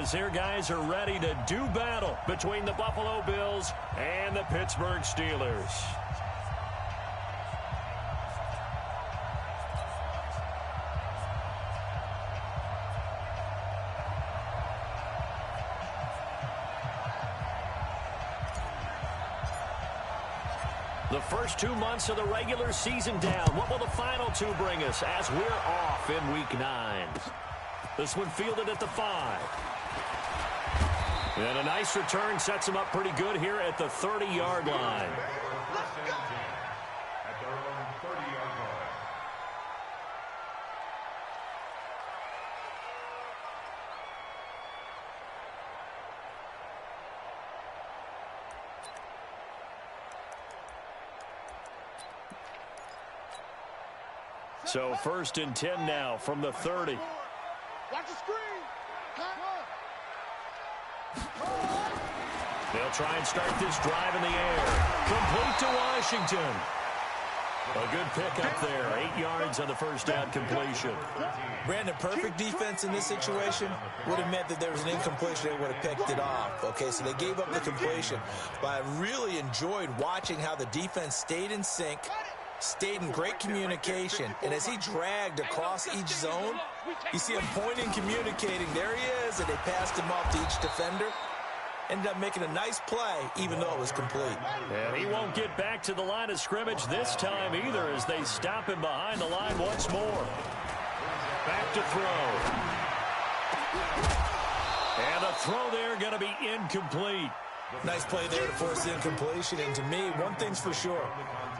as their guys are ready to do battle between the Buffalo Bills and the Pittsburgh Steelers. The first 2 months of the regular season down. What will the final two bring us as we're off in Week 9? This one fielded at the 5. And a nice return sets him up pretty good here at the 30-yard line. At their own 30-yard line. So 1st and 10 now from the 30. Watch the screen. They'll try and start this drive in the air. Complete to Washington. A good pick up there. 8 yards on the first down completion. Brandon, perfect defense in this situation would have meant that there was an incompletion. They would have picked it off. Okay, so they gave up the completion. But I really enjoyed watching how the defense stayed in sync, stayed in great communication, and as he dragged across each zone, you see him pointing, communicating. There he is, and they passed him off to each defender. Ended up making a nice play, even though it was complete. And he won't get back to the line of scrimmage this time either as they stop him behind the line once more. Back to throw. And the throw there going to be incomplete. Nice play there to force the incompletion. And to me, one thing's for sure.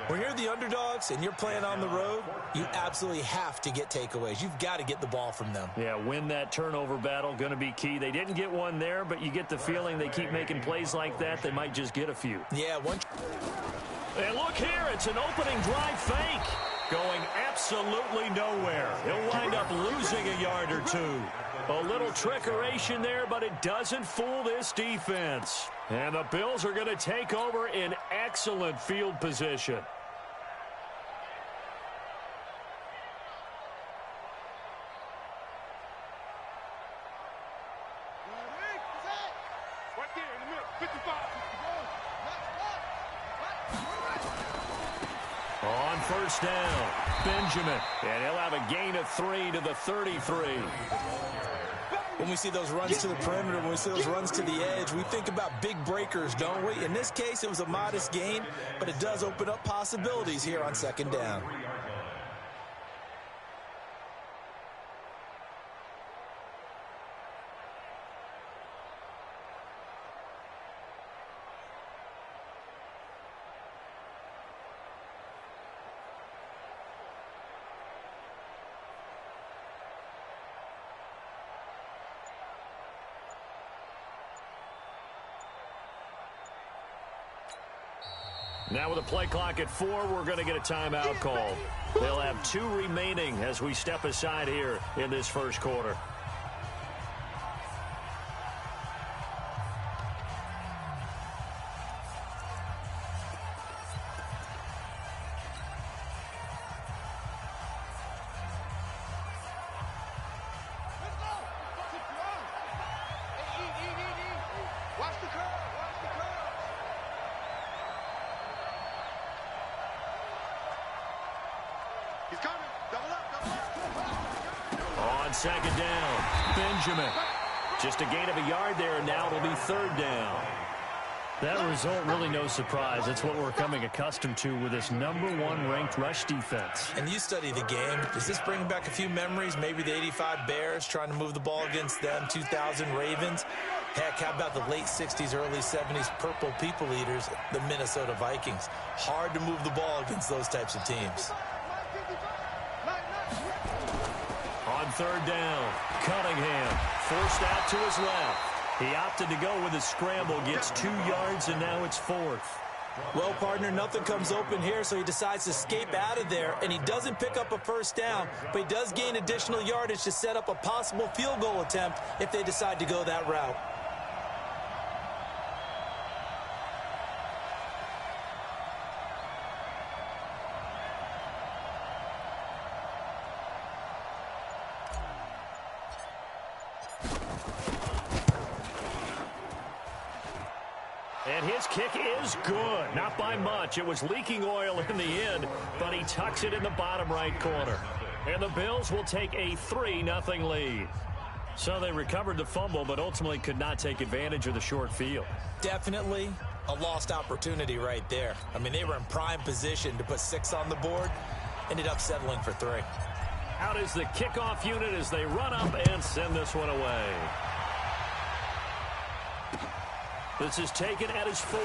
When you're the underdogs and you're playing on the road, you absolutely have to get takeaways. You've got to get the ball from them. Yeah, win that turnover battle, going to be key. They didn't get one there, but you get the feeling they keep making plays like that, they might just get a few. Yeah, one. And look here, it's an opening drive fake. Going absolutely nowhere. He'll wind up losing a yard or two. A little trickeration there, but it doesn't fool this defense. And the Bills are going to take over in excellent field position. On first down, Benjamin. And he'll have a gain of 3 to the 33. When we see those runs to the perimeter, when we see those runs to the edge, we think about big breakers, don't we? In this case, it was a modest gain, but it does open up possibilities here on second down. Now with a play clock at 4, we're going to get a timeout call. They'll have 2 remaining as we step aside here in this first quarter. On second down, Benjamin. Just a gain of a yard there, and now it'll be third down. That result, really no surprise. That's what we're coming accustomed to with this #1 ranked rush defense. And you study the game. Does this bring back a few memories? Maybe the 85 Bears trying to move the ball against them, 2000 Ravens. Heck, how about the late 60s, early 70s Purple People Eaters, the Minnesota Vikings? Hard to move the ball against those types of teams. On third down, Cunningham forced out to his left. He opted to go with a scramble, gets 2 yards, and now it's 4th. Well, partner, nothing comes open here, so he decides to escape out of there, and he doesn't pick up a first down, but he does gain additional yardage to set up a possible field goal attempt if they decide to go that route. And his kick is good. Not by much. It was leaking oil in the end, but he tucks it in the bottom right corner. And the Bills will take a 3-0 lead. So they recovered the fumble, but ultimately could not take advantage of the short field. Definitely a lost opportunity right there. I mean, they were in prime position to put 6 on the board. Ended up settling for 3. Out is the kickoff unit as they run up and send this one away. This is taken at his 4.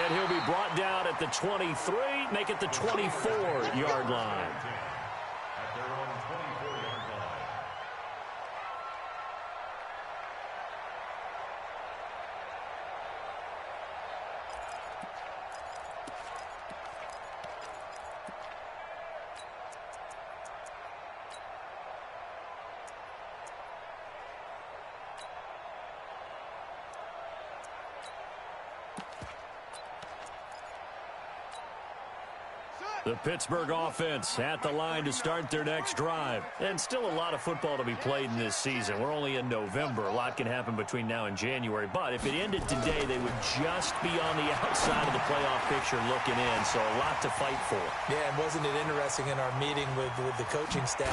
And he'll be brought down at the 23, make it the 24-yard line. At their own 24-yard line. The Pittsburgh offense at the line to start their next drive. And still a lot of football to be played in this season. We're only in November. A lot can happen between now and January. But if it ended today, they would just be on the outside of the playoff picture looking in. So a lot to fight for. Yeah, and wasn't it interesting in our meeting with the coaching staff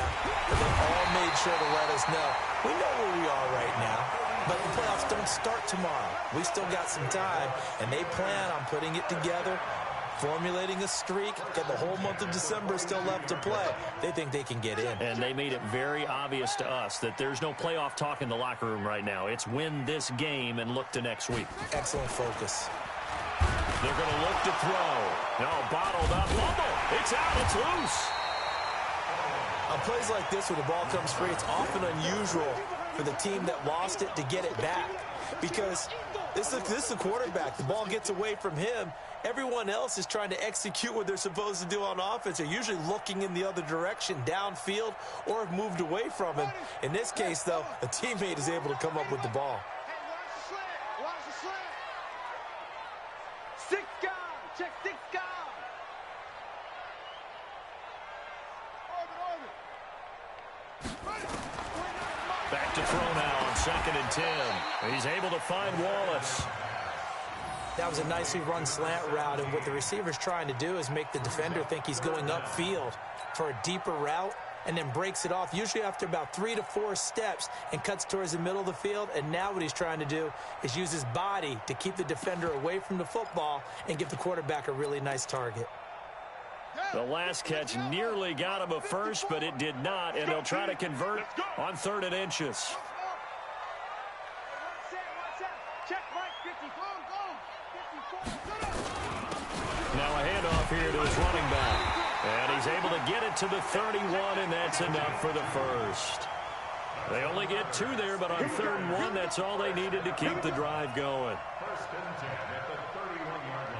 that they all made sure to let us know, we know where we are right now, but the playoffs don't start tomorrow. We still got some time, and they plan on putting it together, formulating a streak, and the whole month of December still left to play. They think they can get in. And they made it very obvious to us that there's no playoff talk in the locker room right now. It's win this game and look to next week. Excellent focus. They're going to look to throw. No, bottled up. Fumble. It's out. It's loose. On plays like this where the ball comes free, it's often unusual for the team that lost it to get it back. Because this is the quarterback. The ball gets away from him. Everyone else is trying to execute what they're supposed to do on offense. They're usually looking in the other direction, downfield, or have moved away from him. In this case, though, a teammate is able to come up with the ball. Hey, watch the slant. Watch the slant. 6 gone. Check 6 gone. Orbit. Back to throw now on 2nd and 10. He's able to find Wallace. That was a nicely run slant route, and what the receiver's trying to do is make the defender think he's going upfield for a deeper route and then breaks it off, usually after about 3 to 4 steps, and cuts towards the middle of the field. And now what he's trying to do is use his body to keep the defender away from the football and give the quarterback a really nice target. The last catch nearly got him a first, but it did not, and they'll try to convert on 3rd and inches. Check right. 54. Now a handoff here to his running back. And he's able to get it to the 31, and that's enough for the first. They only get 2 there, but on 3rd and 1, that's all they needed to keep the drive going. 1st and 10 at the 31-yard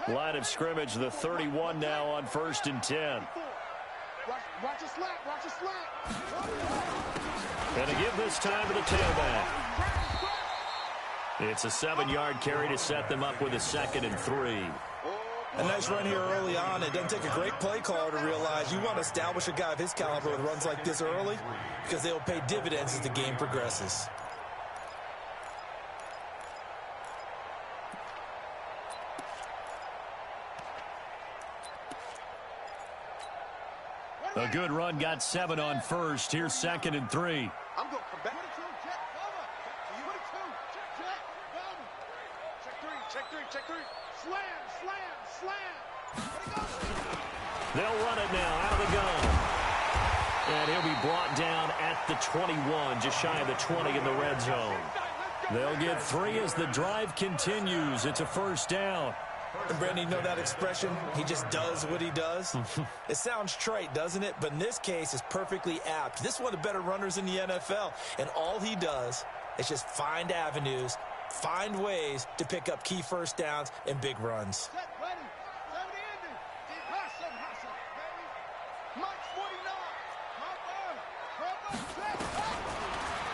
line. Line of scrimmage, the 31 now on 1st and 10. Watch the slant. Watch the slant. And to give this time to the tailback. It's a 7-yard carry to set them up with a 2nd and 3. A nice run here early on. It doesn't take a great play caller to realize you want to establish a guy of his caliber with runs like this early, because they'll pay dividends as the game progresses. A good run, got 7 on 1st. Here's 2nd and 3. I'm going from back. 22, check, cover. 22, check 3. Check 3. Slam. They'll run it now out of the gun. And he'll be brought down at the 21, just shy of the 20 in the red zone. They'll get 3 as the drive continues. It's a 1st down. And Brandon, you know that expression? He just does what he does. It sounds trite, doesn't it? But in this case, it's perfectly apt. This is one of the better runners in the NFL. And all he does is just find avenues, find ways to pick up key 1st downs and big runs.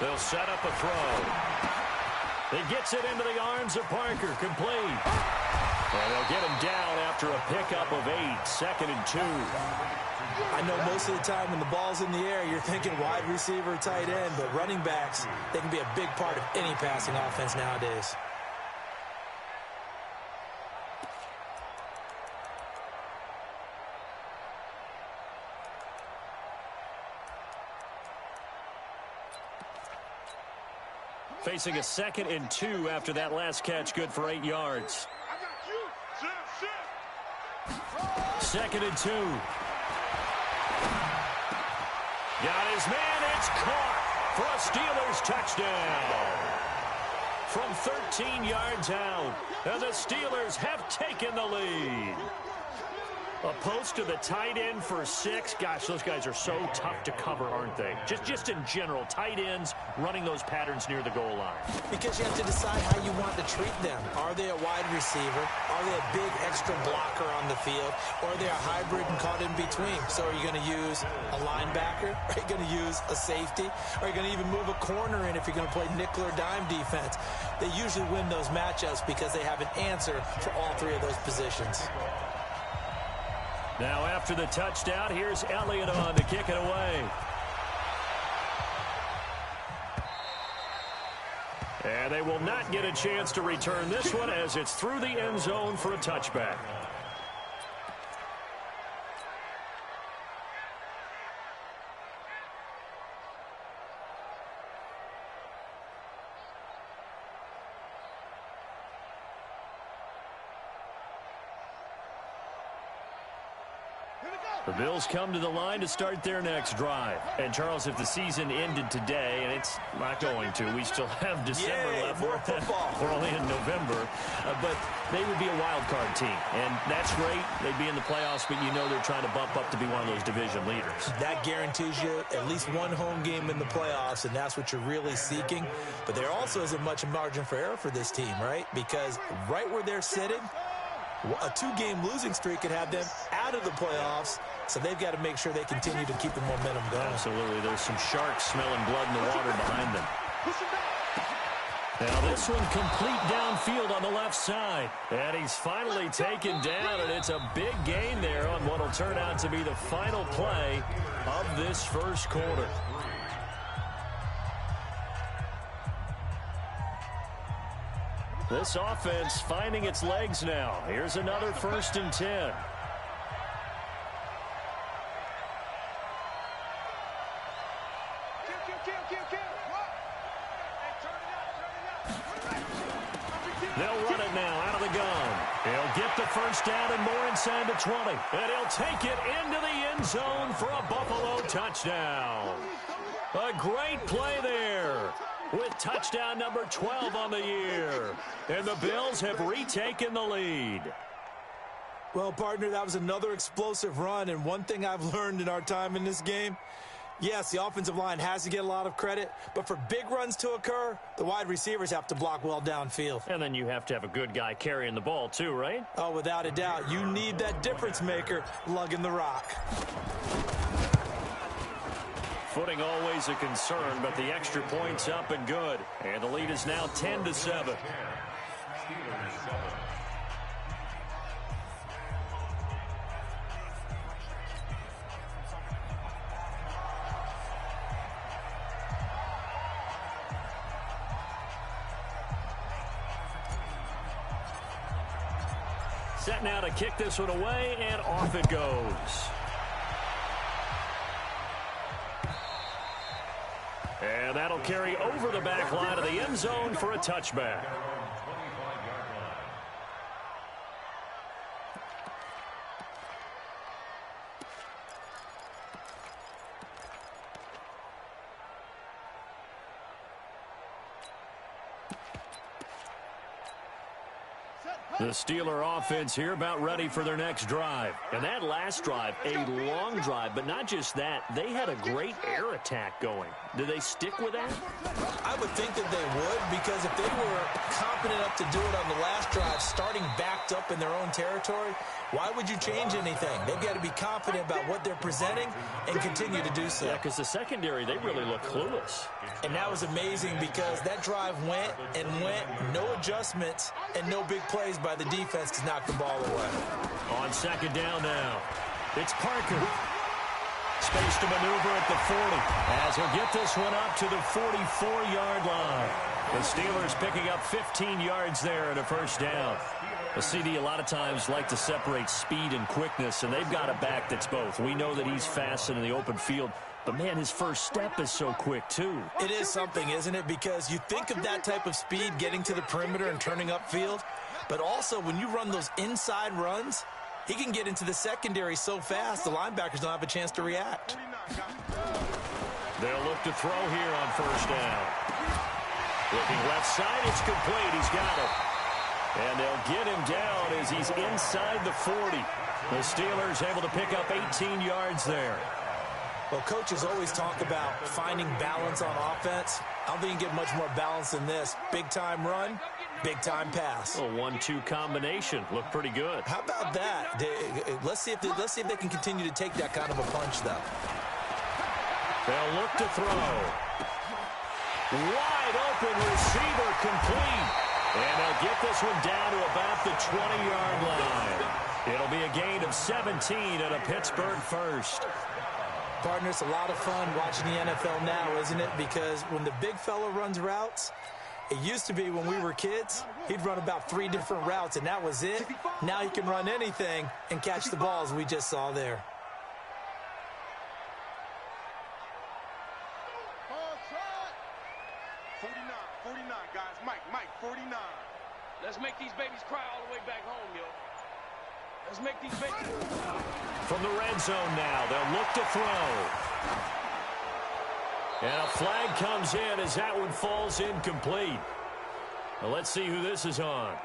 They'll set up a throw. He gets it into the arms of Parker, complete. And they'll get him down after a pickup of 8, 2nd and 2. I know most of the time when the ball's in the air, you're thinking wide receiver, tight end, but running backs, they can be a big part of any passing offense nowadays. Facing a 2nd and 2 after that last catch, good for 8 yards. 2nd and 2. Got his man, it's caught for a Steelers touchdown. From 13 yards out, and the Steelers have taken the lead. A post to the tight end for 6. Gosh, those guys are so tough to cover, aren't they? Just in general, tight ends running those patterns near the goal line. Because you have to decide how you want to treat them. Are they a wide receiver? Are they a big extra blocker on the field? Or are they a hybrid and caught in between? So are you going to use a linebacker? Are you going to use a safety? Are you going to even move a corner in if you're going to play nickel or dime defense? They usually win those matchups because they have an answer for all 3 of those positions. Now after the touchdown, here's Elliott on to kick it away. And they will not get a chance to return this one as it's through the end zone for a touchback. The Bills come to the line to start their next drive. And, Charles, if the season ended today, and it's not going to, we still have December left. More football. We're only in November. But they would be a wild card team. And that's great. They'd be in the playoffs, but you know they're trying to bump up to be one of those division leaders. That guarantees you at least one home game in the playoffs, and that's what you're really seeking. But there also isn't much margin for error for this team, right? Because right where they're sitting, a 2-game losing streak could have them out of the playoffs, so they've got to make sure they continue to keep the momentum going. Absolutely. There's some sharks smelling blood in the water behind them. Now this one complete downfield on the left side. And he's finally taken down, and it's a big gain there on what will turn out to be the final play of this first quarter. This offense finding its legs now. Here's another 1st and 10. They'll run it now out of the gun. He'll get the first down and more inside the 20. And he'll take it into the end zone for a Buffalo touchdown. A great play there with touchdown number 12 on the year. And the Bills have retaken the lead. Well, partner, that was another explosive run, and one thing I've learned in our time in this game, yes, the offensive line has to get a lot of credit, but for big runs to occur, the wide receivers have to block well downfield. And then you have to have a good guy carrying the ball too, right? Oh, without a doubt. You need that difference maker lugging the rock. Footing always a concern, but the extra point's up and good. And the lead is now 10-7. Set now to kick this one away, and off it goes. And that'll carry over the back line of the end zone for a touchback. The Steeler offense here about ready for their next drive. And that last drive, a long drive, but not just that. They had a great air attack going. Do they stick with that? I would think that they would, because if they were confident enough to do it on the last drive, starting backed up in their own territory, why would you change anything? They've got to be confident about what they're presenting and continue to do so. Yeah, because the secondary, they really look clueless. And that was amazing because that drive went and went, no adjustments and no big plays by the defense to knock the ball away. On second down now, it's Parker. Space to maneuver at the 40 as he'll get this one up to the 44-yard line. The Steelers picking up 15 yards there and a first down. The CD a lot of times like to separate speed and quickness, and they've got a back that's both. We know that he's fast in the open field, but, man, his first step is so quick, too. It is something, isn't it? Because you think of that type of speed getting to the perimeter and turning upfield, but also when you run those inside runs, he can get into the secondary so fast the linebackers don't have a chance to react. They'll look to throw here on first down. Looking left side, it's complete. He's got it. And they'll get him down as he's inside the 40. The Steelers able to pick up 18 yards there. Well, coaches always talk about finding balance on offense. I don't think you can get much more balance than this. Big-time run, big-time pass. A 1-2 combination. Looked pretty good. How about that? Let's see if they can continue to take that kind of a punch, though. They'll look to throw. Wide open receiver complete. And they'll get this one down to about the 20-yard line. It'll be a gain of 17 and a Pittsburgh first. Partner, it's a lot of fun watching the NFL now, isn't it? Because when the big fella runs routes, it used to be when we were kids, he'd run about 3 different routes, and that was it. Now he can run anything and catch the balls we just saw there. Let's make these babies cry all the way back home, yo. Let's make these babies. From the red zone now, they'll look to throw. And a flag comes in as that one falls incomplete. Well, let's see who this is on.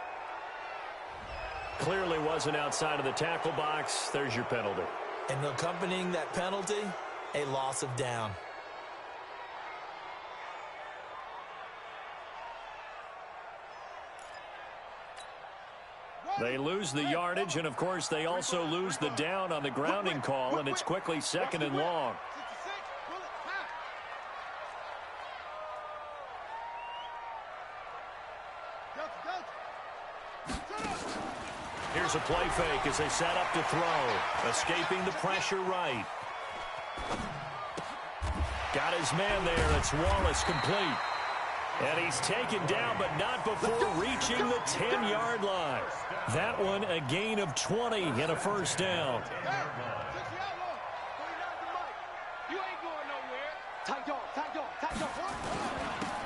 Clearly wasn't outside of the tackle box. There's your penalty. And accompanying that penalty, a loss of down. They lose the yardage, and, of course, they also lose the down on the grounding call, and it's quickly 2nd and long. Here's a play fake as they set up to throw. Escaping the pressure right. Got his man there. It's Wallace complete. And he's taken down, but not before reaching the 10-yard line. That one, a gain of 20 and a first down. You ain't going nowhere. Tight dog, tight dog, tight dog.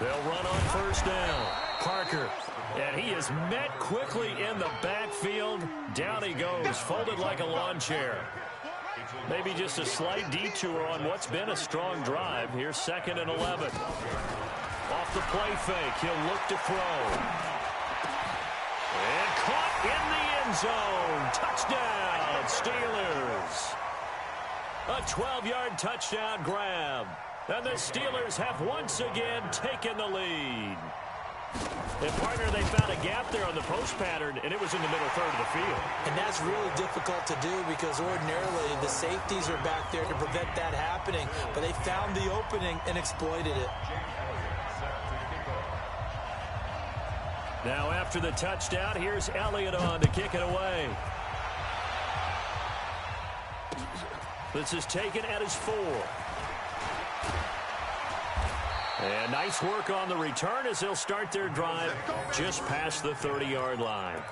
They'll run on first down. Parker, and he is met quickly in the backfield. Down he goes, folded like a lawn chair. Maybe just a slight detour on what's been a strong drive. Here's 2nd and 11. Off the play fake, he'll look to throw. And caught in the end zone. Touchdown, Steelers. A 12-yard touchdown grab. And the Steelers have once again taken the lead. And, partner, they found a gap there on the post pattern, and it was in the middle third of the field. And that's really difficult to do because ordinarily the safeties are back there to prevent that happening. But they found the opening and exploited it. Now after the touchdown, here's Elliott on to kick it away. This is taken at his 4. And nice work on the return as they'll start their drive just past the 30-yard line.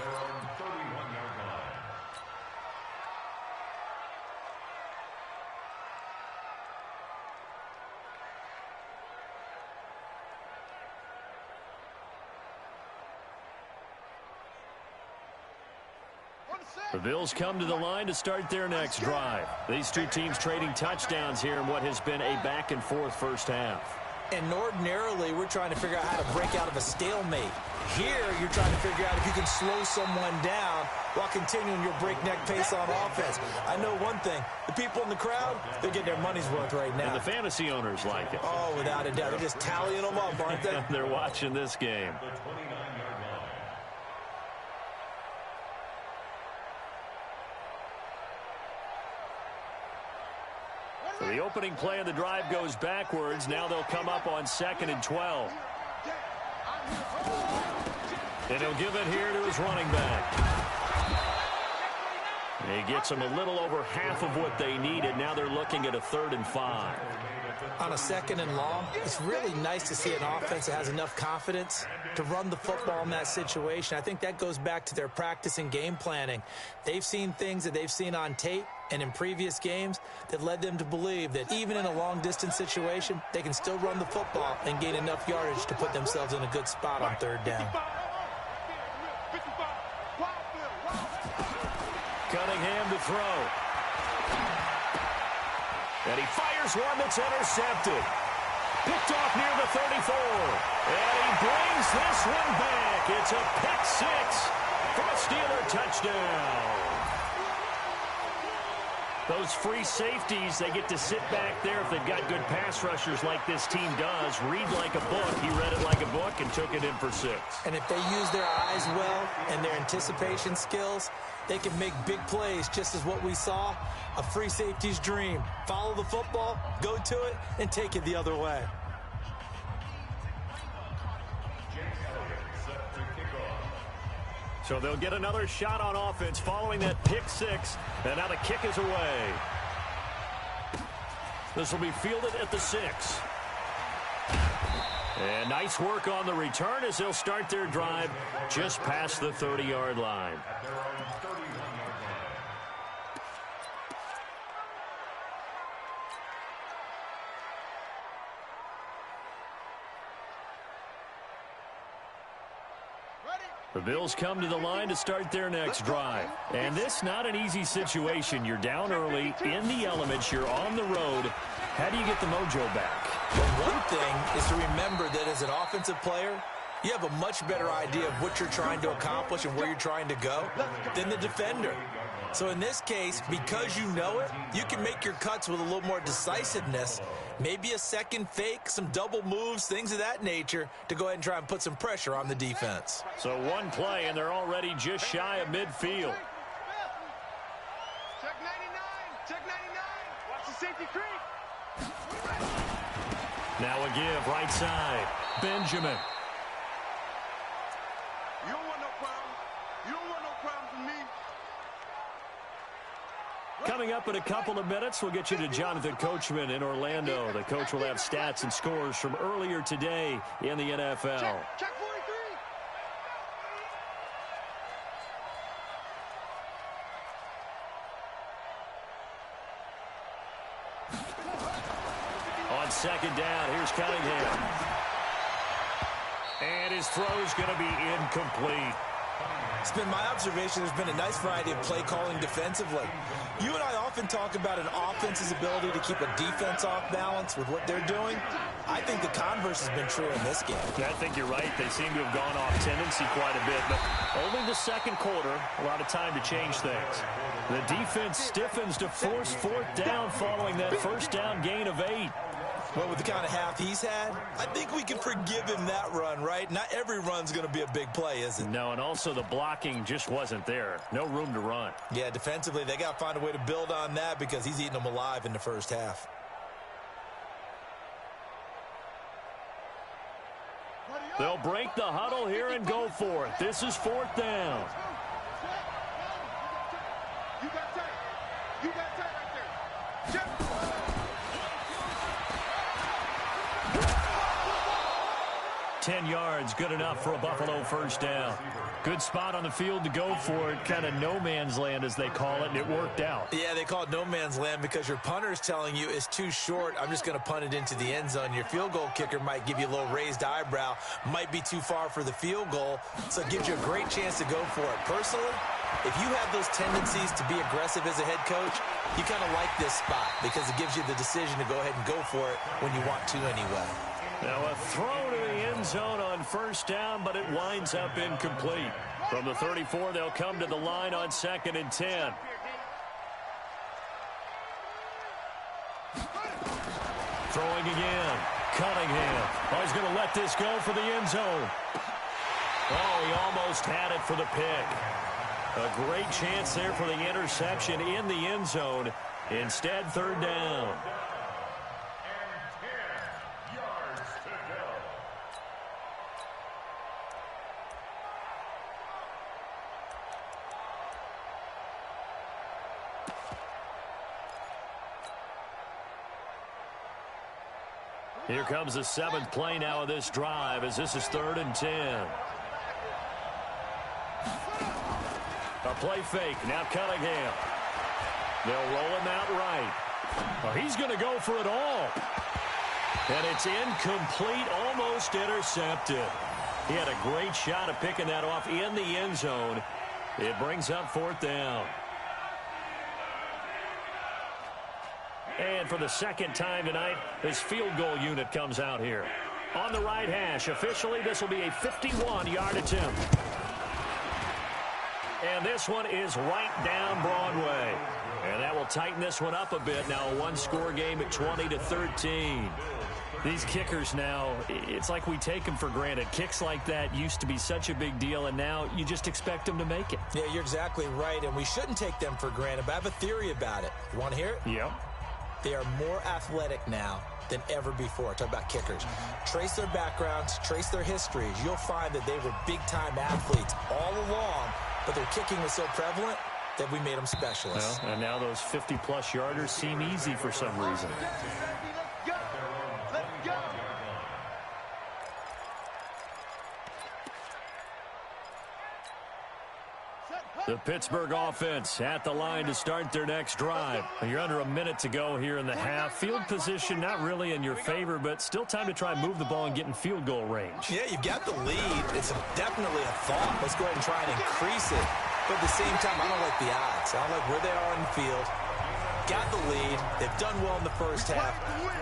The Bills come to the line to start their next drive. These two teams trading touchdowns here in what has been a back-and-forth first half. And ordinarily, we're trying to figure out how to break out of a stalemate. Here, you're trying to figure out if you can slow someone down while continuing your breakneck pace on offense. I know one thing. The people in the crowd, they're getting their money's worth right now. And the fantasy owners like it. Oh, without a doubt. They're just tallying them up, aren't they? They're watching this game. So the opening play of the drive goes backwards. Now they'll come up on 2nd and 12. And he'll give it here to his running back. He gets them a little over half of what they needed. Now they're looking at a 3rd and 5. On a 2nd and long, it's really nice to see an offense that has enough confidence to run the football in that situation. I think that goes back to their practice and game planning. They've seen things that they've seen on tape and in previous games that led them to believe that even in a long-distance situation, they can still run the football and gain enough yardage to put themselves in a good spot on 3rd down. Cunningham to throw. And he fires one that's intercepted. Picked off near the 34. And he brings this one back. It's a pick 6 for a Steeler touchdown. Those free safeties, they get to sit back there if they've got good pass rushers like this team does. Read like a book. He read it like a book and took it in for 6. And if they use their eyes well and their anticipation skills, they can make big plays, just as what we saw, a free safety's dream. Follow the football, go to it, and take it the other way. So they'll get another shot on offense following that pick 6, and now the kick is away. This will be fielded at the 6. And nice work on the return as they'll start their drive just past the 30-yard line. The Bills come to the line to start their next drive. And this not an easy situation. You're down early, in the elements, you're on the road. How do you get the mojo back? Well, one thing is to remember that as an offensive player, you have a much better idea of what you're trying to accomplish and where you're trying to go than the defender. So in this case, because you know it, you can make your cuts with a little more decisiveness, maybe a second fake, some double moves, things of that nature, to go ahead and try and put some pressure on the defense. So one play, and they're already just shy of midfield. Check 99. Check 99. Watch the safety creep. Now a give, right side. Benjamin. You don't want no problem. You don't want no problem from me. Coming up in a couple of minutes, we'll get you to Jonathan Coachman in Orlando. The coach will have stats and scores from earlier today in the NFL. Check 43. On 2nd down, here's Cunningham. And his throw's going to be incomplete. It's been my observation there's been a nice variety of play calling defensively. You and I often talk about an offense's ability to keep a defense off balance with what they're doing. I think the converse has been true in this game. Yeah, I think you're right. They seem to have gone off tendency quite a bit, but only the 2nd quarter, a lot of time to change things. The defense stiffens to force 4th down following that 1st down gain of 8. Well, with the kind of half he's had, I think we can forgive him that run, right? Not every run's going to be a big play, is it? No, and also the blocking just wasn't there. No room to run. Yeah, defensively, they got to find a way to build on that because he's eating them alive in the 1st half. They'll break the huddle here and go for it. This is 4th down. You got tight. You got tight right there. Check. 10 yards, good enough for a Buffalo 1st down. Good spot on the field to go for it, kind of no man's land as they call it, and it worked out. Yeah, they call it no man's land because your punter is telling you it's too short. I'm just going to punt it into the end zone. Your field goal kicker might give you a little raised eyebrow, might be too far for the field goal, so it gives you a great chance to go for it. Personally, if you have those tendencies to be aggressive as a head coach, you kind of like this spot because it gives you the decision to go ahead and go for it when you want to anyway. Now a throw to the end zone on 1st down, but it winds up incomplete. From the 34, they'll come to the line on 2nd and 10. Throwing again. Cunningham. Oh, he's going to let this go for the end zone. Oh, he almost had it for the pick. A great chance there for the interception in the end zone. Instead, 3rd down. Here comes the 7th play now of this drive as this is 3rd and 10. A play fake. Now Cunningham. They'll roll him out right. Well, he's going to go for it all. And it's incomplete, almost intercepted. He had a great shot at picking that off in the end zone. It brings up 4th down. And for the 2nd time tonight, this field goal unit comes out here. On the right hash, officially, this will be a 51-yard attempt. And this one is right down Broadway. And that will tighten this one up a bit. Now a one-score game at 20-13. These kickers now, it's like we take them for granted. Kicks like that used to be such a big deal, and now you just expect them to make it. Yeah, you're exactly right, and we shouldn't take them for granted, but I have a theory about it. You want to hear it? Yep. They are more athletic now than ever before. Talk about kickers. Trace their backgrounds, trace their histories. You'll find that they were big-time athletes all along, but their kicking was so prevalent that we made them specialists. Well, and now those 50-plus yarders seem easy for some reason. The Pittsburgh offense at the line to start their next drive. You're under a minute to go here in the half. Field position not really in your favor, but still time to try and move the ball and get in field goal range. Yeah, you've got the lead. It's definitely a thought. Let's go ahead and try and increase it. But at the same time, I don't like the odds. I don't like where they are on the field. Got the lead. They've done well in the first half.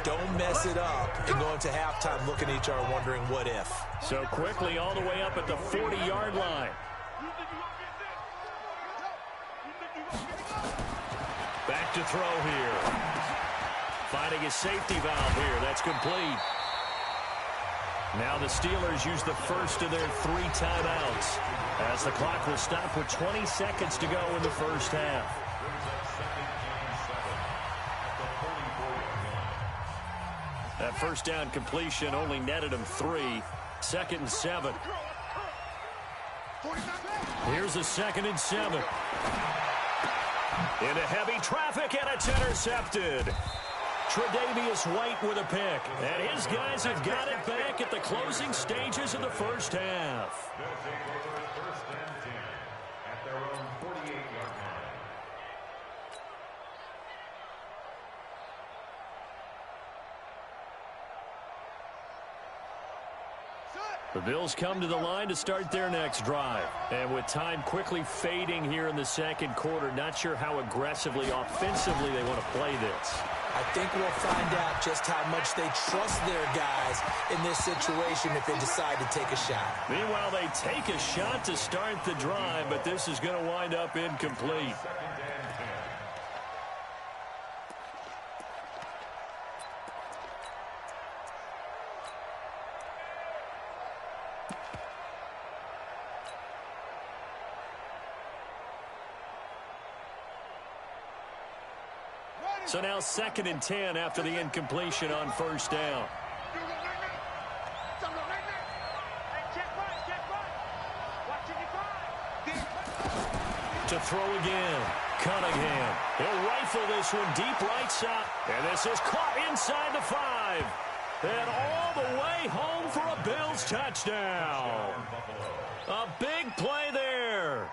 Don't mess it up and go into halftime looking at each other wondering what if. So quickly all the way up at the 40-yard line. Back to throw here. Finding a safety valve here. That's complete. Now the Steelers use the first of their 3 timeouts as the clock will stop with 20 seconds to go in the first half. That first down completion only netted him 3. 2nd and 7. Here's a 2nd and 7. Into heavy traffic, and it's intercepted. Tre'Davious White with a pick. And his guys have got it back at the closing stages of the first half. They'll take over 1st and 10 at their own 48-yard line. The Bills come to the line to start their next drive. And with time quickly fading here in the 2nd quarter, not sure how aggressively, offensively they want to play this. I think we'll find out just how much they trust their guys in this situation if they decide to take a shot. Meanwhile, they take a shot to start the drive, but this is going to wind up incomplete. So now 2nd and 10 after the incompletion on first down. To throw again. Cunningham. He'll rifle this one deep right side. And this is caught inside the 5. And all the way home for a Bills touchdown. A big play there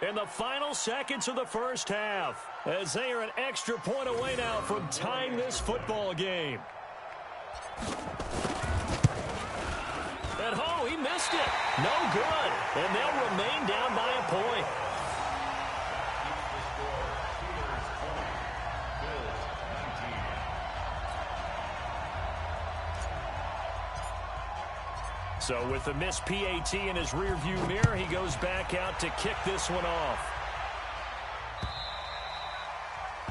in the final seconds of the first half, as they are an extra point away now from tying this football game. And oh, he missed it. No good. And they'll remain down by a point. So with the missed PAT in his rearview mirror, he goes back out to kick this one off.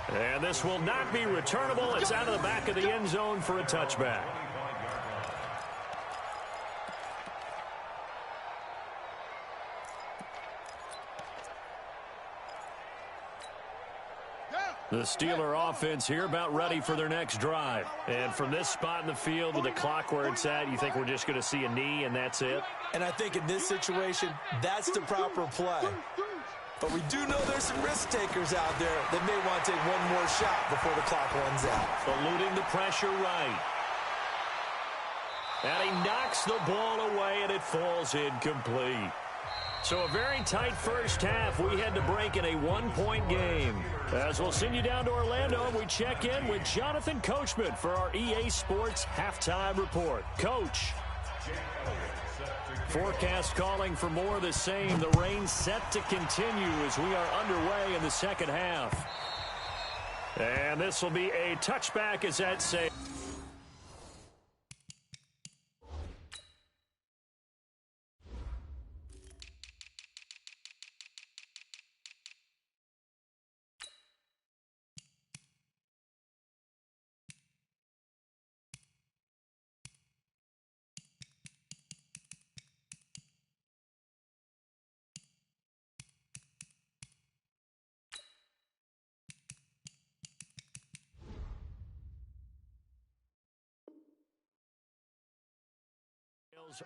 And this will not be returnable. It's out of the back of the end zone for a touchback. The Steeler offense here about ready for their next drive. And from this spot in the field with the clock where it's at, you think we're just going to see a knee and that's it? And I think in this situation, that's the proper play. But we do know there's some risk takers out there that may want to take one more shot before the clock runs out. Eluding the pressure right. And he knocks the ball away, and it falls incomplete. So a very tight first half. We had to break in a one-point game. As we'll send you down to Orlando, and we check in with Jonathan Coachman for our EA Sports Halftime Report. Coach. Forecast calling for more of the same. The rain set to continue as we are underway in the second half. And this will be a touchback as that saves.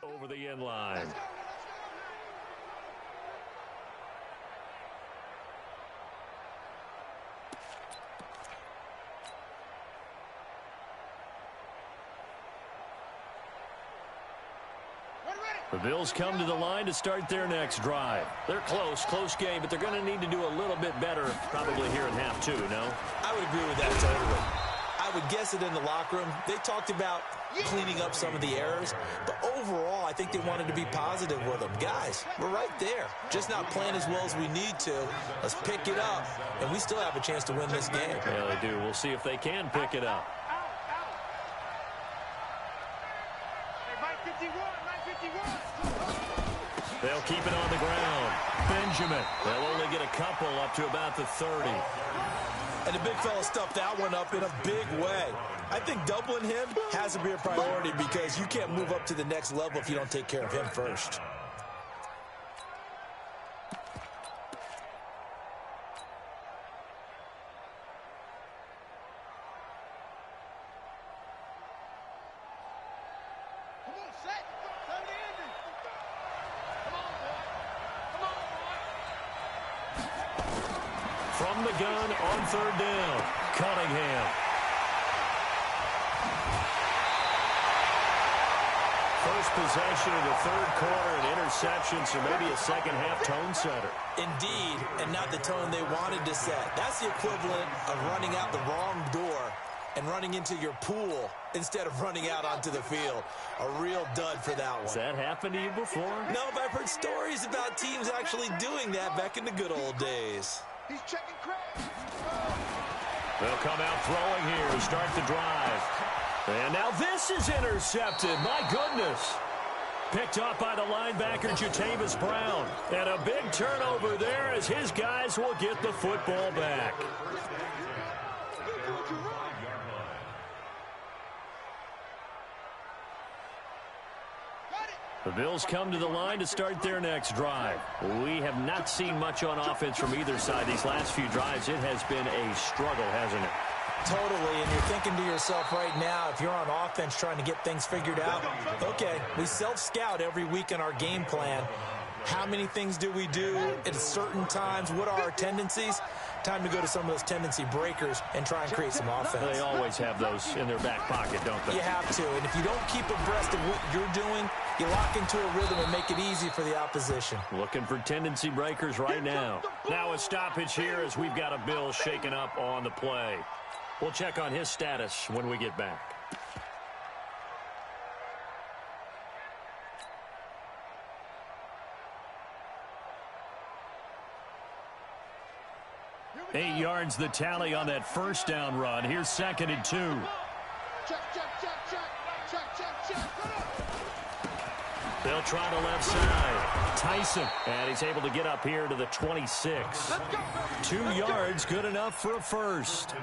Over the end line. The Bills come to the line to start their next drive. They're close game, but they're going to need to do a little bit better probably here in half two, no? I would agree with that totally. I would guess it in the locker room. They talked about cleaning up some of the errors, but overall, I think they wanted to be positive with them. Guys, we're right there. Just not playing as well as we need to. Let's pick it up, and we still have a chance to win this game. Yeah, they do. We'll see if they can pick it up. They'll keep it on the ground. Benjamin. They'll only get a couple up to about the 30. And the big fella stuffed that one up in a big way. I think doubling him has to be a priority because you can't move up to the next level if you don't take care of him first. From the gun on third down, Cunningham. First possession of the third quarter, an interception, so maybe a second-half tone setter. Indeed, and not the tone they wanted to set. That's the equivalent of running out the wrong door and running into your pool instead of running out onto the field. A real dud for that one. Has that happened to you before? No, but I've heard stories about teams actually doing that back in the good old days. He's checking credit. They'll come out throwing here to start the drive. And now this is intercepted. My goodness. Picked up by the linebacker, Jatavis Brown. And a big turnover there as his guys will get the football back. The Bills come to the line to start their next drive. We have not seen much on offense from either side these last few drives. It has been a struggle, hasn't it? Totally, and you're thinking to yourself right now, if you're on offense trying to get things figured out, okay, we self-scout every week in our game plan. How many things do we do at certain times? What are our tendencies? Time to go to some of those tendency breakers and try and create some offense. They always have those in their back pocket, don't they? You have to, and if you don't keep abreast of what you're doing, you lock into a rhythm and make it easy for the opposition. Looking for tendency breakers right now. Now a stoppage here as we've got a Bill shaken up on the play. We'll check on his status when we get back. Eight yards the tally on that first down run. Here's 2nd and 2. Check. They'll try the left side. Tyson, and he's able to get up here to the 26. 2 yards, good enough for a first.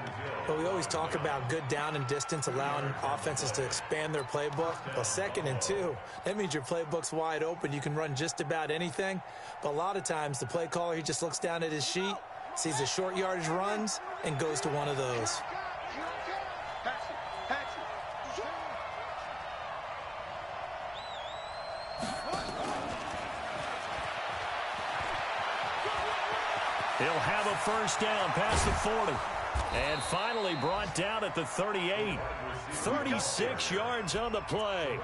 Well, we always talk about good down and distance, allowing offenses to expand their playbook. Well, 2nd and 2, that means your playbook's wide open. You can run just about anything. But a lot of times, the play caller, he just looks down at his sheet, sees the short yardage runs, and goes to one of those. He'll have a first down past the 40. And finally brought down at the 38. 36 yards on the play.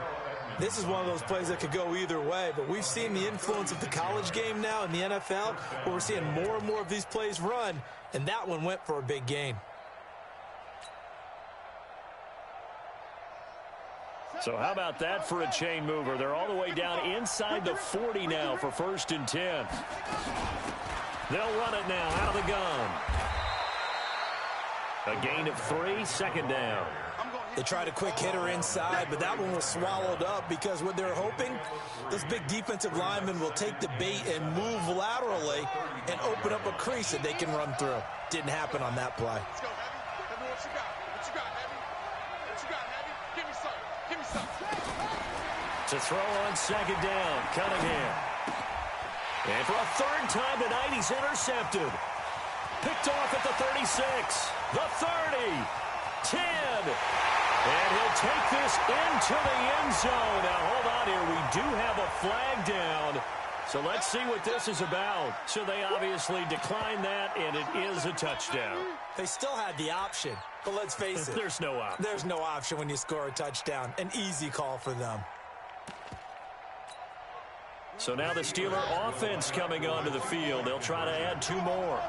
This is one of those plays that could go either way, but we've seen the influence of the college game now in the NFL, where we're seeing more and more of these plays run, and that one went for a big gain. So how about that for a chain mover? They're all the way down inside the 40 now for 1st and 10. They'll run it now out of the gun. A gain of 3, 2nd down. They tried a quick hitter inside, but that one was swallowed up because what they're hoping, those big defensive linemen will take the bait and move laterally and open up a crease that they can run through. Didn't happen on that play. Let's go, Heavy. Let me know what you got. What you got, Heavy? What you got, Heavy? Give me some. Give me some. To throw on 2nd down, Cunningham. And for a 3rd time tonight, he's intercepted. Picked off at the 36, the 30, 10. And he'll take this into the end zone. Now, hold on here. We do have a flag down. So let's see what this is about. So they obviously declined that, and it is a touchdown. They still had the option, but let's face it. There's no option. There's no option when you score a touchdown. An easy call for them. So now the Steeler offense coming onto the field. They'll try to add 2 more.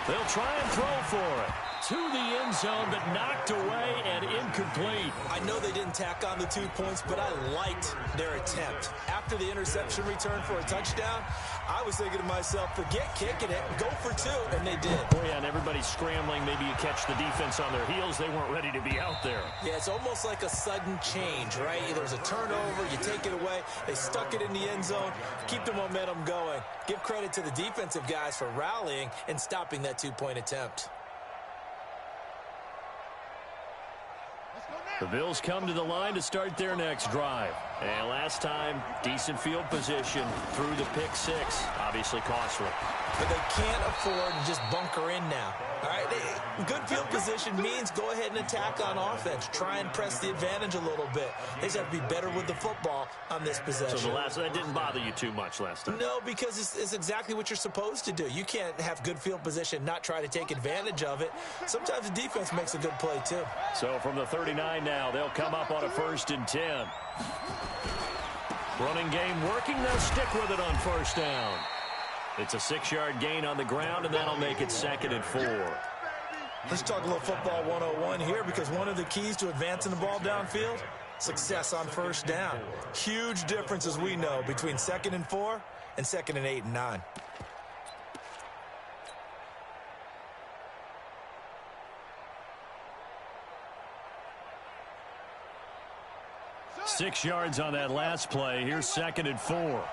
They'll try and throw for it. To the end zone, but knocked away and incomplete. I know they didn't tack on the 2 points, but I liked their attempt. After the interception return for a touchdown, I was thinking to myself, forget kicking it, go for 2, and they did. Oh, yeah, and everybody's scrambling. Maybe you catch the defense on their heels. They weren't ready to be out there. Yeah, it's almost like a sudden change, right? There's a turnover, you take it away. They stuck it in the end zone. Keep the momentum going. Give credit to the defensive guys for rallying and stopping that 2-point attempt. The Bills come to the line to start their next drive. And last time, decent field position through the pick 6. Obviously costly. But they can't afford to just bunker in now. All right, good field position means go ahead and attack on offense. Try and press the advantage a little bit. They just have to be better with the football on this possession. So that didn't bother you too much last time? No, because it's exactly what you're supposed to do. You can't have good field position, not try to take advantage of it. Sometimes the defense makes a good play too. So from the 39 now, they'll come up on a 1st and 10. Running game working. They'll stick with it on 1st down. It's a 6-yard gain on the ground, and that'll make it 2nd and 4. Let's talk a little football 101 here, because one of the keys to advancing the ball downfield, success on 1st down. Huge difference, as we know, between 2nd and 4 and 2nd and 8 and 9. Six yards on that last play. Here's 2nd and 4.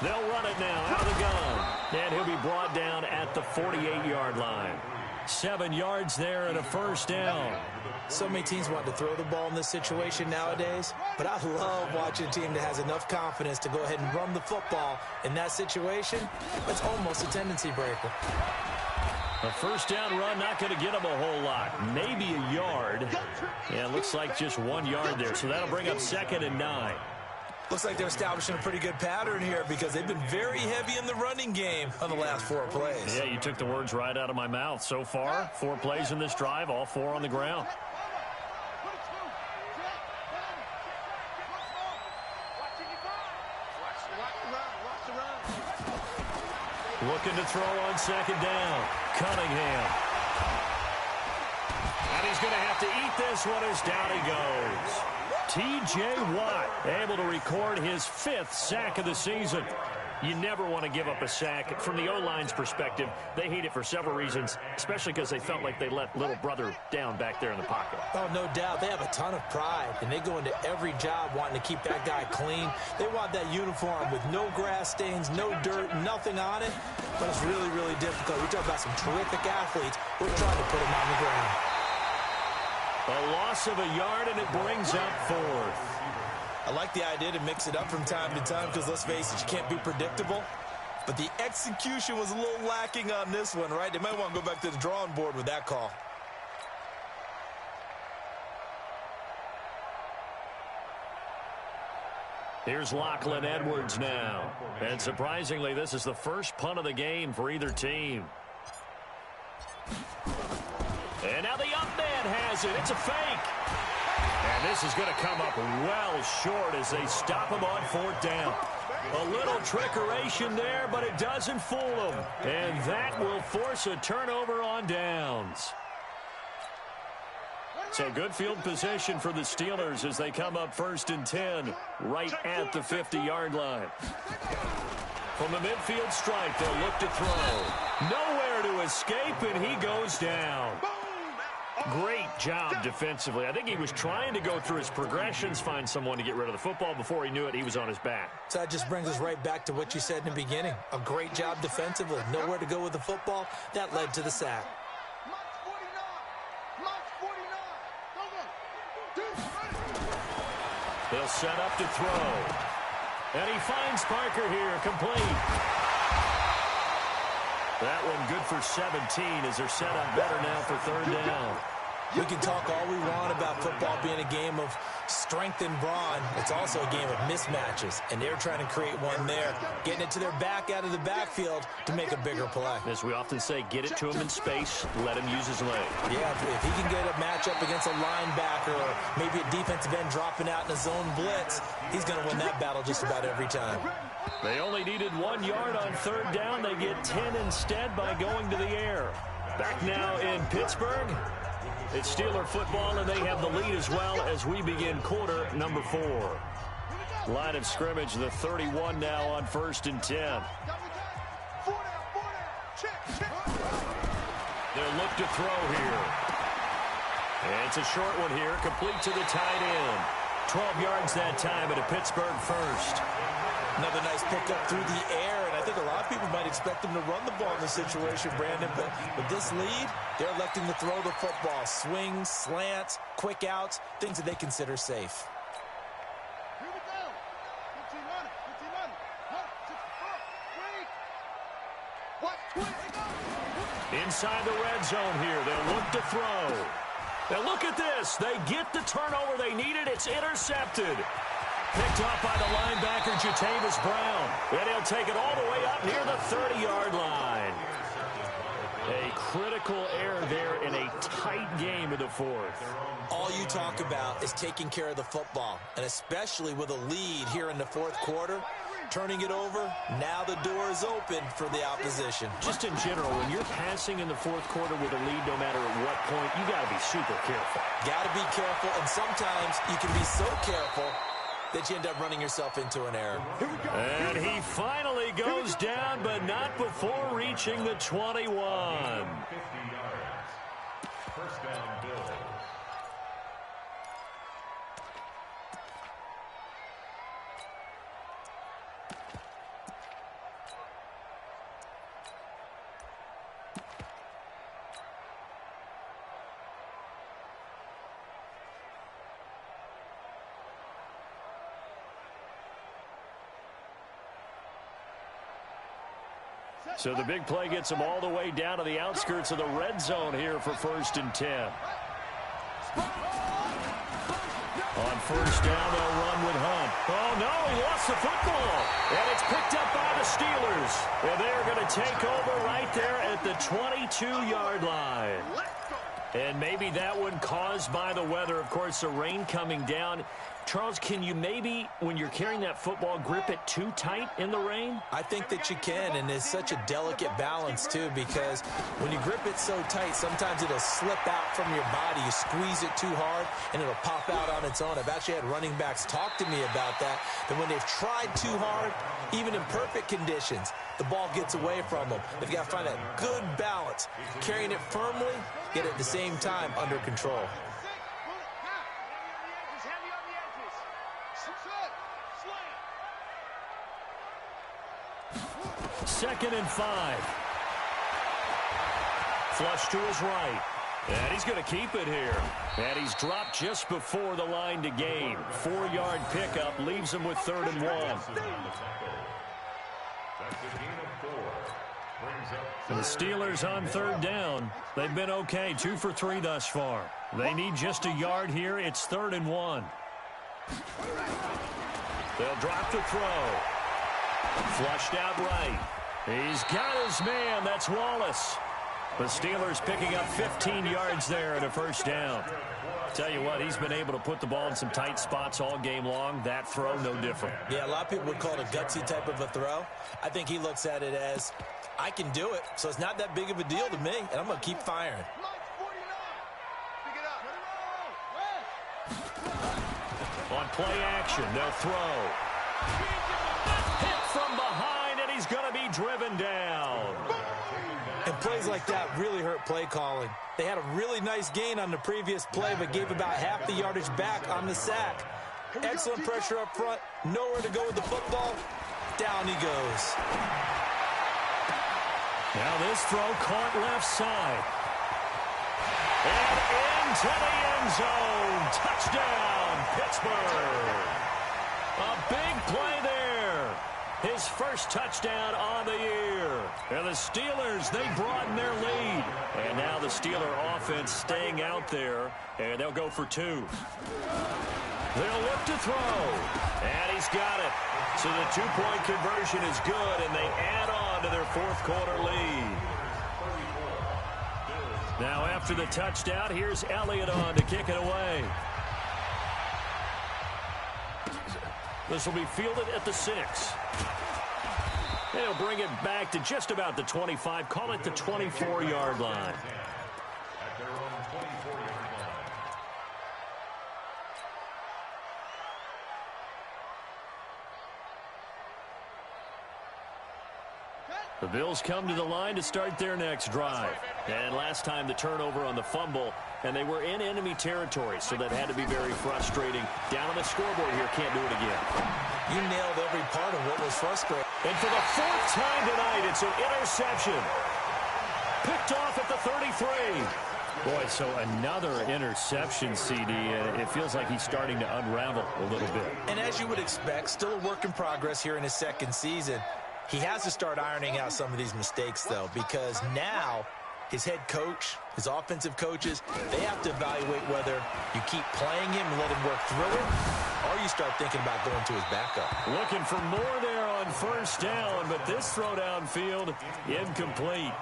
They'll run it now out of the gun. And he'll be brought down at the 48-yard line. 7 yards there and a 1st down. So many teams want to throw the ball in this situation nowadays, but I love watching a team that has enough confidence to go ahead and run the football in that situation. It's almost a tendency breaker. A 1st down run, not going to get them a whole lot. Maybe a yard. Yeah, it looks like just 1 yard there. So that'll bring up 2nd and 9. Looks like they're establishing a pretty good pattern here, because they've been very heavy in the running game on the last 4 plays. Yeah, you took the words right out of my mouth. So far, 4 plays in this drive, all 4 on the ground. Looking to throw on 2nd down. Cunningham. And he's going to have to eat this one as down he goes. T.J. Watt able to record his 5th sack of the season. You never want to give up a sack. From the O-line's perspective, they hate it for several reasons, especially because they felt like they let little brother down back there in the pocket. Oh, no doubt. They have a ton of pride, and they go into every job wanting to keep that guy clean. They want that uniform with no grass stains, no dirt, nothing on it. But it's really, really difficult. We're talking about some terrific athletes. We're trying to put them on the ground. A loss of a yard, and it brings up 4th. I like the idea to mix it up from time to time, because let's face it, you can't be predictable. But the execution was a little lacking on this one, right? They might want to go back to the drawing board with that call. Here's Lachlan Edwards now. And surprisingly, this is the first punt of the game for either team. And now the up man has it. It's a fake. And this is going to come up well short as they stop him on 4th down. A little trickeration there, but it doesn't fool them. And that will force a turnover on downs. So good field position for the Steelers as they come up 1st and 10 right at the 50-yard line. From the midfield stripe, they'll look to throw. Nowhere to escape, and he goes down. Great job defensively. I think he was trying to go through his progressions, find someone to get rid of the football. Before he knew it, he was on his back. So that just brings us right back to what you said in the beginning. A great job defensively. Nowhere to go with the football. That led to the sack. They'll set up to throw. And he finds Parker here, complete. That one good for 17 as they're set up better now for 3rd down. We can talk all we want about football being a game of strength and brawn. It's also a game of mismatches, and they're trying to create one there, getting it to their back out of the backfield to make a bigger play. As we often say, get it to him in space, let him use his leg. Yeah, if he can get a matchup against a linebacker or maybe a defensive end dropping out in a zone blitz, he's going to win that battle just about every time. They only needed 1 yard on 3rd down. They get 10 instead by going to the air. Back now in Pittsburgh. It's Steeler football, and they have the lead as well as we begin quarter number 4. Line of scrimmage, the 31 now on 1st and 10. They'll look to throw here. And it's a short one here, complete to the tight end. 12 yards that time at a Pittsburgh first. Another nice pickup through the air, and I think a lot of people might expect him to run the ball in this situation, Brandon, but with this lead, they're electing to throw the football. Swings, slants, quick outs, things that they consider safe. Here we go. 15 running. Inside the red zone here, they'll look to throw. Now look at this. They get the turnover they needed. It's intercepted. Picked off by the linebacker, Jatavis Brown. And he'll take it all the way up near the 30-yard line. A critical error there in a tight game in the 4th. All you talk about is taking care of the football, and especially with a lead here in the 4th quarter, turning it over, now the door is open for the opposition. Just in general, when you're passing in the 4th quarter with a lead, no matter at what point, you got to be super careful. Got to be careful, and sometimes you can be so careful that you end up running yourself into an error. And he finally goes down, but not before reaching the 21. 50 yards. First down, Bills. So the big play gets them all the way down to the outskirts of the red zone here for 1st and 10. On 1st down, they'll run with Hunt. Oh, no, he lost the football. And it's picked up by the Steelers. And they're going to take over right there at the 22-yard line. And maybe that one caused by the weather. Of course, the rain coming down. Charles, can you maybe, when you're carrying that football, grip it too tight in the rain? I think that you can, and it's such a delicate balance, too, because when you grip it so tight, sometimes it'll slip out from your body. You squeeze it too hard, and it'll pop out on its own. I've actually had running backs talk to me about that when they've tried too hard, even in perfect conditions, the ball gets away from them. They've got to find that good balance, carrying it firmly, yet at the same time under control. Second and 5. Flush to his right. And he's going to keep it here. And he's dropped just before the line to gain. 4-yard pickup leaves him with 3rd and 1. The Steelers on 3rd down. They've been okay. 2 for 3 thus far. They need just a yard here. It's 3rd and 1. They'll drop the throw. Flushed out right. He's got his man. That's Wallace. The Steelers picking up 15 yards there and a first down. Tell you what, he's been able to put the ball in some tight spots all game long. That throw, no different. Yeah, a lot of people would call it a gutsy type of a throw. I think he looks at it as, I can do it, so it's not that big of a deal to me, and I'm going to keep firing. On play action, they'll throw. Hit from behind, and he's going to be driven down. And plays like that really hurt play calling. They had a really nice gain on the previous play, but gave about half the yardage back on the sack. Excellent pressure up front. Nowhere to go with the football. Down he goes. Now this throw caught left side. And into the end zone. Touchdown, Pittsburgh. A big play there. His first touchdown on the year. And the Steelers, they broaden their lead. And now the Steeler offense staying out there. And they'll go for 2. They'll look to throw. And he's got it. So the 2-point conversion is good, and they add on to their fourth quarter lead. Now after the touchdown, here's Elliott on to kick it away. This will be fielded at the 6. They'll bring it back to just about the 25. Call it the 24-yard line. At their own 24-yard line. The Bills come to the line to start their next drive. And last time the turnover on the fumble, and they were in enemy territory, so that had to be very frustrating. Down on the scoreboard here, can't do it again. You nailed every part of what was frustrating. And for the 4th time tonight, it's an interception. Picked off at the 33. Boy, so another interception, CD. It feels like he's starting to unravel a little bit. And as you would expect, still a work in progress here in his second season. He has to start ironing out some of these mistakes, though, because now his head coach, his offensive coaches, they have to evaluate whether you keep playing him and let him work through it, or you start thinking about going to his backup. Looking for more there on first down, but this throw downfield, incomplete.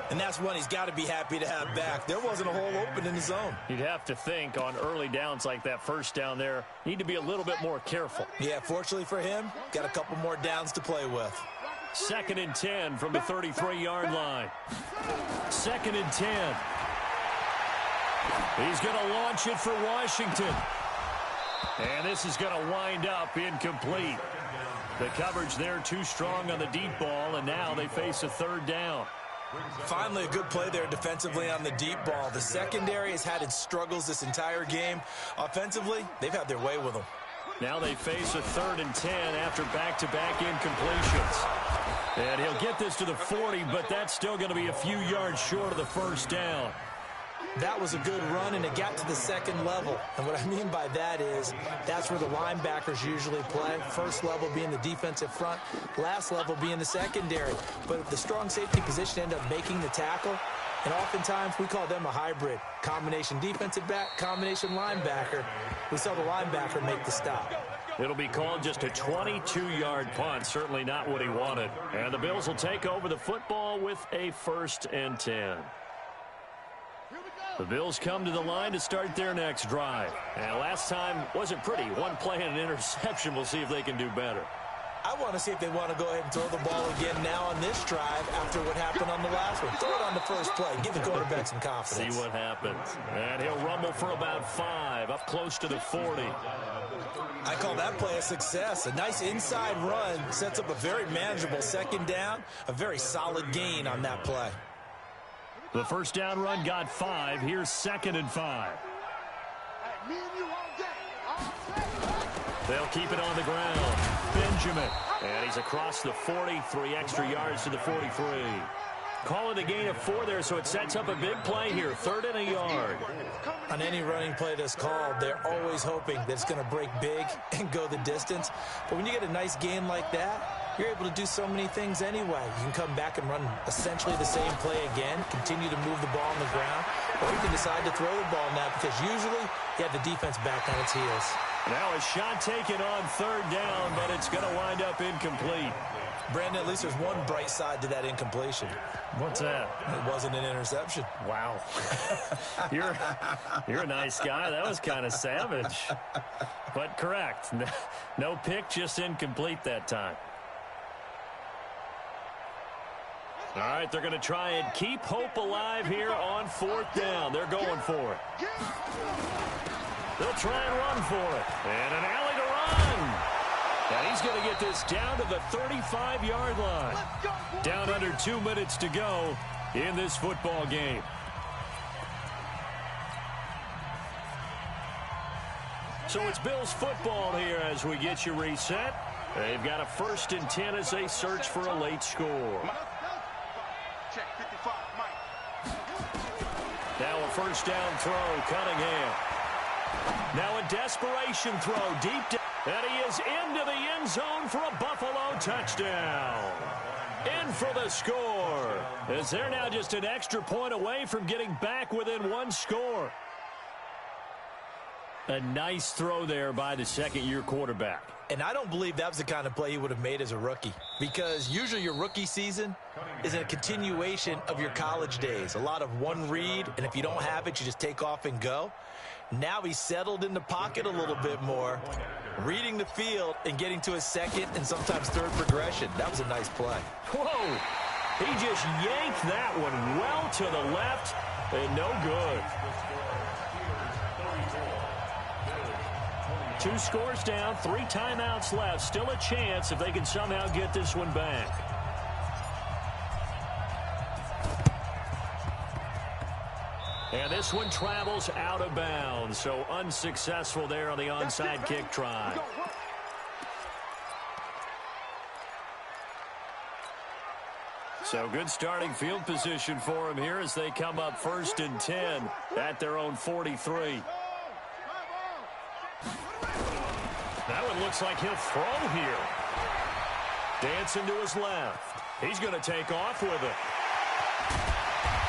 And that's one he's got to be happy to have back. There wasn't a hole open in the zone. You'd have to think on early downs like that first down there, need to be a little bit more careful. Yeah, fortunately for him, got a couple more downs to play with. 2nd and 10 from the 33-yard line. 2nd and 10. He's going to launch it for Washington. And this is going to wind up incomplete. The coverage there too strong on the deep ball, and now they face a 3rd down. Finally, a good play there defensively on the deep ball. The secondary has had its struggles this entire game. Offensively, they've had their way with them. Now they face a 3rd and 10 after back-to-back incompletions. And he'll get this to the 40, but that's still going to be a few yards short of the first down. That was a good run, and it got to the 2nd level. And what I mean by that is that's where the linebackers usually play. First level being the defensive front, last level being the secondary. But the strong safety position ended up making the tackle. And oftentimes we call them a hybrid. Combination defensive back, combination linebacker. We saw the linebacker make the stop. It'll be called just a 22-yard punt. Certainly not what he wanted. And the Bills will take over the football with a 1st and 10. The Bills come to the line to start their next drive. And last time wasn't pretty. One play and an interception. We'll see if they can do better. I want to see if they want to go ahead and throw the ball again now on this drive after what happened on the last one. Throw it on the first play. Give the quarterback some confidence. See what happens. And he'll rumble for about 5, up close to the 40. I call that play a success. A nice inside run sets up a very manageable 2nd down. A very solid gain on that play. The first down run got 5. Here's 2nd and 5. They'll keep it on the ground. Benjamin. And he's across the 40, 3 extra yards to the 43. Call it a gain of 4 there, so it sets up a big play here. 3rd and a yard. On any running play that's called, they're always hoping that it's going to break big and go the distance. But when you get a nice gain like that, you're able to do so many things anyway. You can come back and run essentially the same play again, continue to move the ball on the ground, or you can decide to throw the ball now because usually you have the defense back on its heels. Now a shot taken on 3rd down, but it's going to wind up incomplete. Brandon, at least there's one bright side to that incompletion. What's that? It wasn't an interception. Wow. You're a nice guy. That was kind of savage. But correct. No pick, just incomplete that time. All right, they're going to try and keep hope alive here on 4th down. They're going for it. They'll try and run for it. And an alley to run. And he's going to get this down to the 35-yard line. Down under 2 minutes to go in this football game. So it's Bills football here as we get you reset. They've got a 1st and 10 as they search for a late score. Check 55, Mike. Now a 1st down throw, Cunningham. Now a desperation throw deep down. And he is into the end zone for a Buffalo touchdown. In for the score. As they're now just an extra point away from getting back within 1 score. A nice throw there by the second-year quarterback. And I don't believe that was the kind of play he would have made as a rookie, because usually your rookie season is a continuation of your college days. A lot of one read, and if you don't have it, you just take off and go. Now he's settled in the pocket a little bit more, reading the field and getting to his second and sometimes third progression. That was a nice play. Whoa! He just yanked that one well to the left and no good. 2 scores down, 3 timeouts left. Still a chance if they can somehow get this one back. And this one travels out of bounds, so unsuccessful there on the onside kick try. So good starting field position for him here as they come up 1st and 10 at their own 43. That one looks like he'll throw here. Dancing to his left. He's going to take off with it.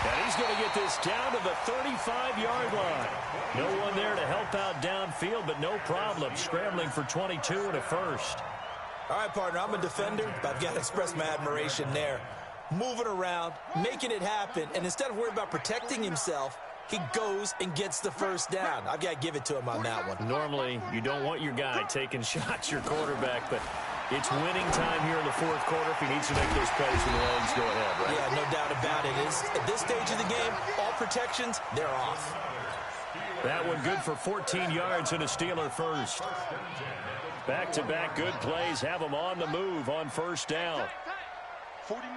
And he's going to get this down to the 35-yard line. No one there to help out downfield, but no problem. Scrambling for 22 and a 1st. All right, partner, I'm a defender, but I've got to express my admiration there. Moving around, making it happen, and instead of worrying about protecting himself, he goes and gets the 1st down. I've got to give it to him on that one. Normally, you don't want your guy taking shots, your quarterback, but it's winning time here in the 4th quarter. If he needs to make those plays with the legs, go ahead, right? Yeah, no doubt about it. At this stage of the game, all protections, they're off. That one good for 14 yards and a Steeler 1st. Back-to-back good plays have them on the move on 1st down. 49.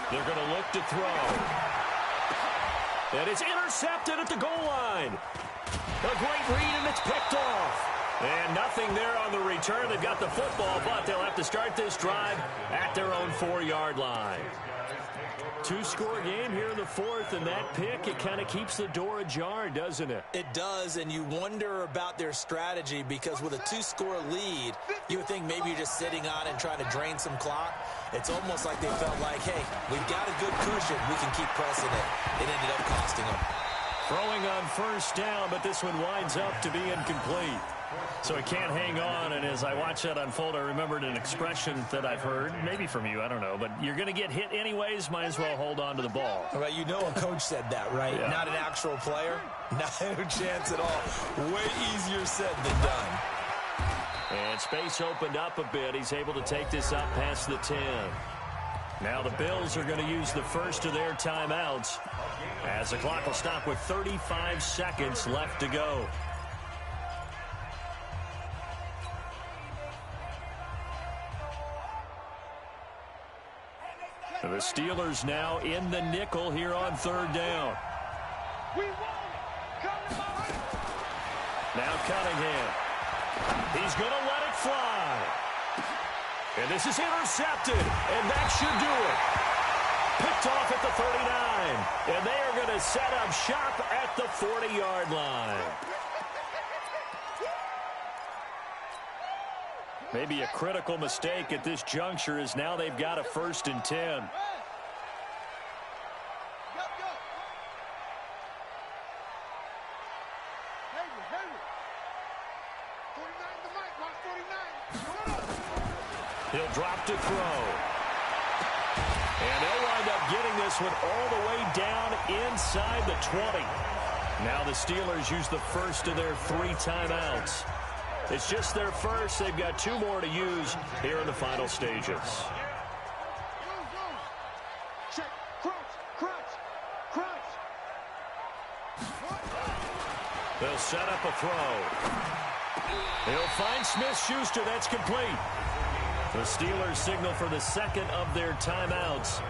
They're going to look to throw. And it's intercepted at the goal line. A great read, and it's picked off. And nothing there on the return. They've got the football, but they'll have to start this drive at their own 4-yard line. 2-score game here in the 4th, and that pick, it kind of keeps the door ajar, doesn't it? It does, and you wonder about their strategy, because with a 2-score lead, you would think maybe you're just sitting on and trying to drain some clock. It's almost like they felt like, hey, we've got a good cushion. We can keep pressing it. It ended up costing them. Throwing on 1st down, but this one winds up to be incomplete. So he can't hang on, and as I watch that unfold, I remembered an expression that I've heard, maybe from you, I don't know, but you're going to get hit anyways, might as well hold on to the ball. Well, you know a coach said that, right? Yeah. Not an actual player. No chance at all. Way easier said than done. And space opened up a bit. He's able to take this up past the 10. Now the Bills are going to use the 1st of their timeouts as the clock will stop with 35 seconds left to go. The Steelers now in the nickel here on 3rd down. Now Cunningham. He's going to let it fly. And this is intercepted, and that should do it. Picked off at the 39, and they are going to set up shop at the 40-yard line. Maybe a critical mistake at this juncture is now they've got a 1st and 10. He'll drop to throw. And they'll wind up getting this one all the way down inside the 20. Now the Steelers use the first of their 3 timeouts. It's just their first. They've got 2 more to use here in the final stages. Check. Crunch. They'll set up a throw. He'll find Smith-Schuster. That's complete. The Steelers signal for the second of their timeouts.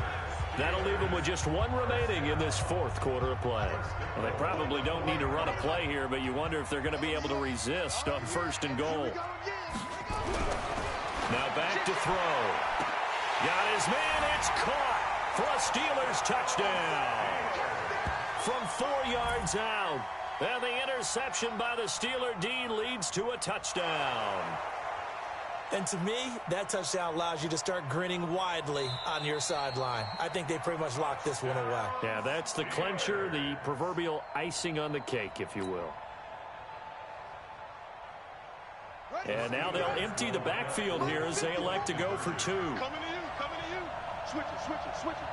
That'll leave them with just 1 remaining in this 4th quarter of play. Well, they probably don't need to run a play here, but you wonder if they're going to be able to resist on 1st and goal. Now back to throw. Got his man. It's caught for a Steelers touchdown. From 4 yards out. And the interception by the Steeler D leads to a touchdown. And to me, that touchdown allows you to start grinning widely on your sideline. I think they pretty much locked this one away. Yeah, that's the clincher, the proverbial icing on the cake, if you will. And now they'll empty the backfield here as they elect to go for 2. Coming to you. Switch it. Come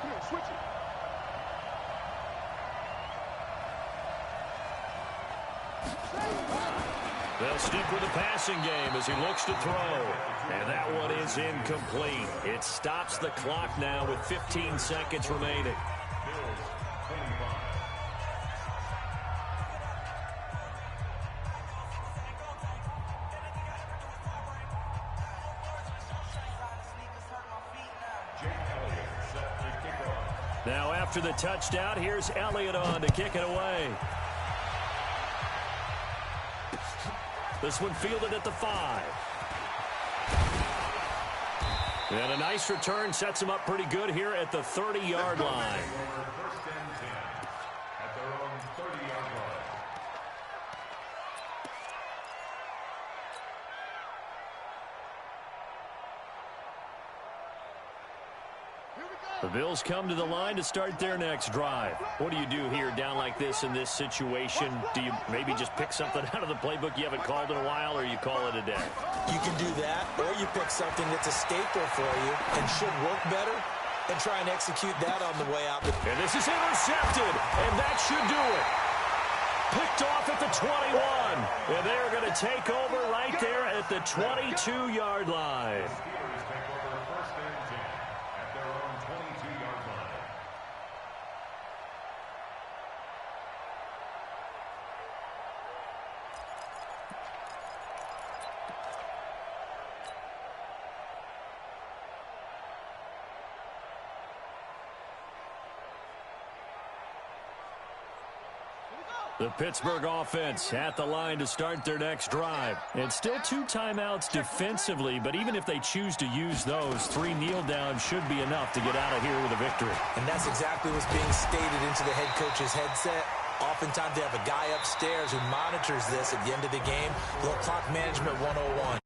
here, switch it. They'll stick with the passing game as he looks to throw. And that one is incomplete. It stops the clock now with 15 seconds remaining. Now after the touchdown, here's Elliott on to kick it away. This one fielded at the 5. And a nice return sets him up pretty good here at the 30-yard line. First and 10 at their own 30-yard line. The Bills come to the line to start their next drive. What do you do here down like this in this situation? Do you maybe just pick something out of the playbook you haven't called in a while, or you call it a day? You can do that, or you pick something that's a staple for you and should work better and try and execute that on the way out. And this is intercepted, and that should do it. Picked off at the 21, and they're going to take over right there at the 22-yard line. Steelers take over first and 10 at their own 22-yard line. The Pittsburgh offense at the line to start their next drive. And still 2 timeouts defensively, but even if they choose to use those, 3 kneel downs should be enough to get out of here with a victory. And that's exactly what's being stated into the head coach's headset. Oftentimes they have a guy upstairs who monitors this at the end of the game. Little clock management 101.